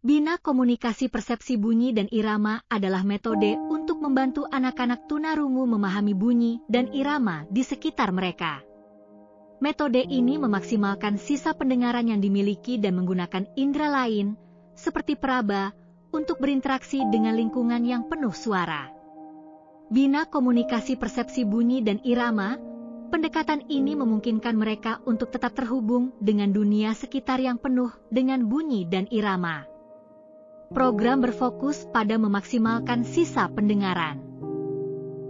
Bina komunikasi persepsi bunyi dan irama adalah metode untuk membantu anak-anak tunarungu memahami bunyi dan irama di sekitar mereka. Metode ini memaksimalkan sisa pendengaran yang dimiliki dan menggunakan indera lain, seperti peraba, untuk berinteraksi dengan lingkungan yang penuh suara. Bina komunikasi persepsi bunyi dan irama, pendekatan ini memungkinkan mereka untuk tetap terhubung dengan dunia sekitar yang penuh dengan bunyi dan irama. Program berfokus pada memaksimalkan sisa pendengaran.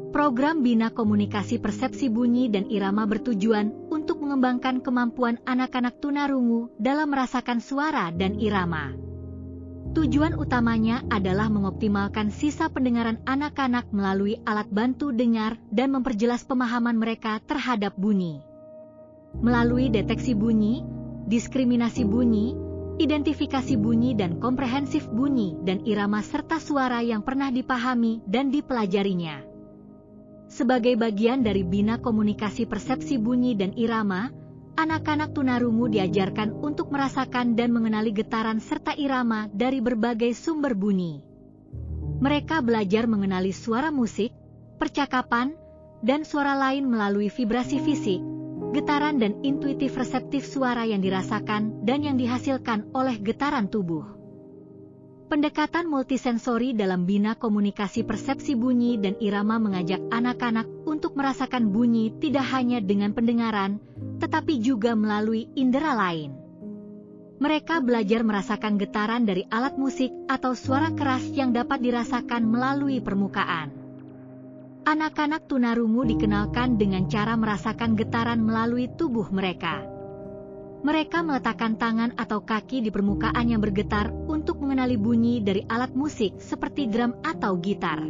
Program Bina Komunikasi Persepsi Bunyi dan Irama bertujuan untuk mengembangkan kemampuan anak-anak tunarungu dalam merasakan suara dan irama. Tujuan utamanya adalah mengoptimalkan sisa pendengaran anak-anak melalui alat bantu dengar dan memperjelas pemahaman mereka terhadap bunyi. Melalui deteksi bunyi, diskriminasi bunyi, identifikasi bunyi dan komprehensif bunyi dan irama serta suara yang pernah dipahami dan dipelajarinya. Sebagai bagian dari Bina Komunikasi Persepsi Bunyi dan Irama, anak-anak tunarungu diajarkan untuk merasakan dan mengenali getaran serta irama dari berbagai sumber bunyi. Mereka belajar mengenali suara musik, percakapan, dan suara lain melalui vibrasi fisik, getaran dan intuitif reseptif suara yang dirasakan dan yang dihasilkan oleh getaran tubuh. Pendekatan multisensori dalam Bina Komunikasi Persepsi Bunyi dan Irama mengajak anak-anak untuk merasakan bunyi tidak hanya dengan pendengaran, tetapi juga melalui indera lain. Mereka belajar merasakan getaran dari alat musik atau suara keras yang dapat dirasakan melalui permukaan. Anak-anak tunarungu dikenalkan dengan cara merasakan getaran melalui tubuh mereka. Mereka meletakkan tangan atau kaki di permukaan yang bergetar untuk mengenali bunyi dari alat musik seperti drum atau gitar.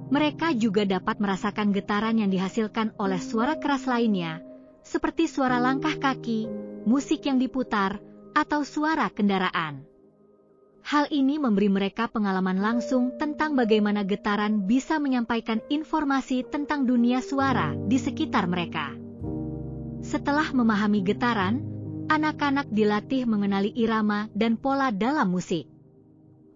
Mereka juga dapat merasakan getaran yang dihasilkan oleh suara keras lainnya, seperti suara langkah kaki, musik yang diputar, atau suara kendaraan. Hal ini memberi mereka pengalaman langsung tentang bagaimana getaran bisa menyampaikan informasi tentang dunia suara di sekitar mereka. Setelah memahami getaran, anak-anak dilatih mengenali irama dan pola dalam musik.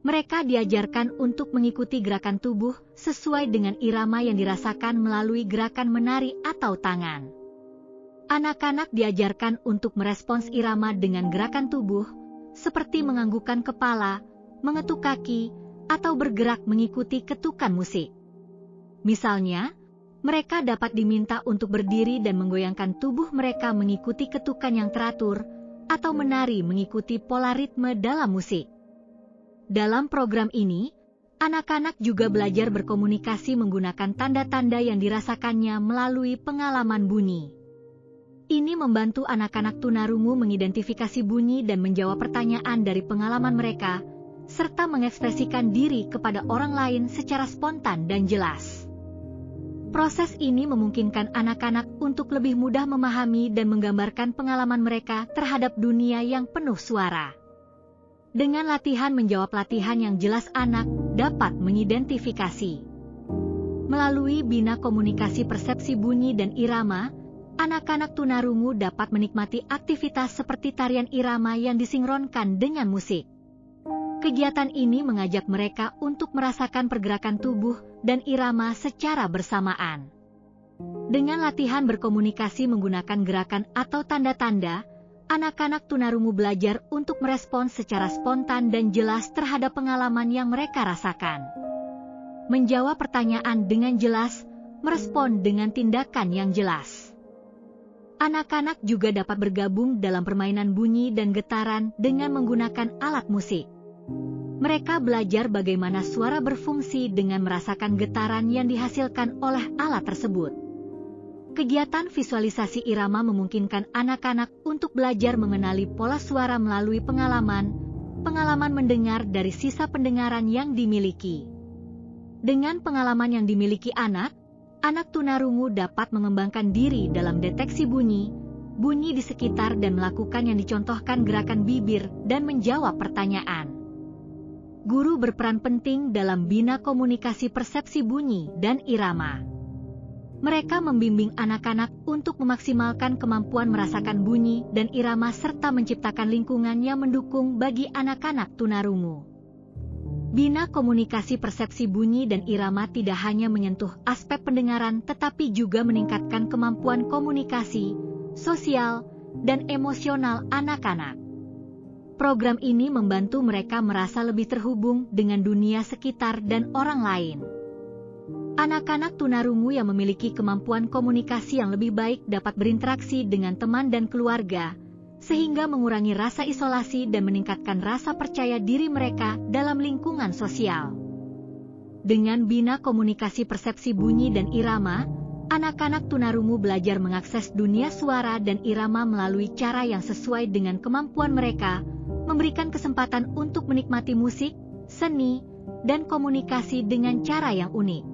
Mereka diajarkan untuk mengikuti gerakan tubuh sesuai dengan irama yang dirasakan melalui gerakan menari atau tangan. Anak-anak diajarkan untuk merespons irama dengan gerakan tubuh, seperti menganggukkan kepala, mengetuk kaki, atau bergerak mengikuti ketukan musik. Misalnya, mereka dapat diminta untuk berdiri dan menggoyangkan tubuh mereka mengikuti ketukan yang teratur, atau menari mengikuti pola ritme dalam musik. Dalam program ini, anak-anak juga belajar berkomunikasi menggunakan tanda-tanda yang dirasakannya melalui pengalaman bunyi. Ini membantu anak-anak tunarungu mengidentifikasi bunyi dan menjawab pertanyaan dari pengalaman mereka, serta mengekspresikan diri kepada orang lain secara spontan dan jelas. Proses ini memungkinkan anak-anak untuk lebih mudah memahami dan menggambarkan pengalaman mereka terhadap dunia yang penuh suara. Dengan latihan menjawab latihan yang jelas, anak dapat mengidentifikasi. Melalui Bina Komunikasi Persepsi Bunyi dan Irama, anak-anak tunarungu dapat menikmati aktivitas seperti tarian irama yang disinkronkan dengan musik. Kegiatan ini mengajak mereka untuk merasakan pergerakan tubuh dan irama secara bersamaan. Dengan latihan berkomunikasi menggunakan gerakan atau tanda-tanda, anak-anak tunarungu belajar untuk merespons secara spontan dan jelas terhadap pengalaman yang mereka rasakan. Menjawab pertanyaan dengan jelas, merespon dengan tindakan yang jelas. Anak-anak juga dapat bergabung dalam permainan bunyi dan getaran dengan menggunakan alat musik. Mereka belajar bagaimana suara berfungsi dengan merasakan getaran yang dihasilkan oleh alat tersebut. Kegiatan visualisasi irama memungkinkan anak-anak untuk belajar mengenali pola suara melalui pengalaman mendengar dari sisa pendengaran yang dimiliki. Dengan pengalaman yang dimiliki anak tunarungu dapat mengembangkan diri dalam deteksi bunyi di sekitar dan melakukan yang dicontohkan gerakan bibir dan menjawab pertanyaan. Guru berperan penting dalam Bina Komunikasi Persepsi Bunyi dan Irama. Mereka membimbing anak-anak untuk memaksimalkan kemampuan merasakan bunyi dan irama serta menciptakan lingkungan yang mendukung bagi anak-anak tunarungu. Bina komunikasi persepsi bunyi dan irama tidak hanya menyentuh aspek pendengaran tetapi juga meningkatkan kemampuan komunikasi, sosial, dan emosional anak-anak. Program ini membantu mereka merasa lebih terhubung dengan dunia sekitar dan orang lain. Anak-anak tunarungu yang memiliki kemampuan komunikasi yang lebih baik dapat berinteraksi dengan teman dan keluarga, sehingga mengurangi rasa isolasi dan meningkatkan rasa percaya diri mereka dalam lingkungan sosial. Dengan bina komunikasi persepsi bunyi dan irama, anak-anak tunarungu belajar mengakses dunia suara dan irama melalui cara yang sesuai dengan kemampuan mereka, memberikan kesempatan untuk menikmati musik, seni, dan komunikasi dengan cara yang unik.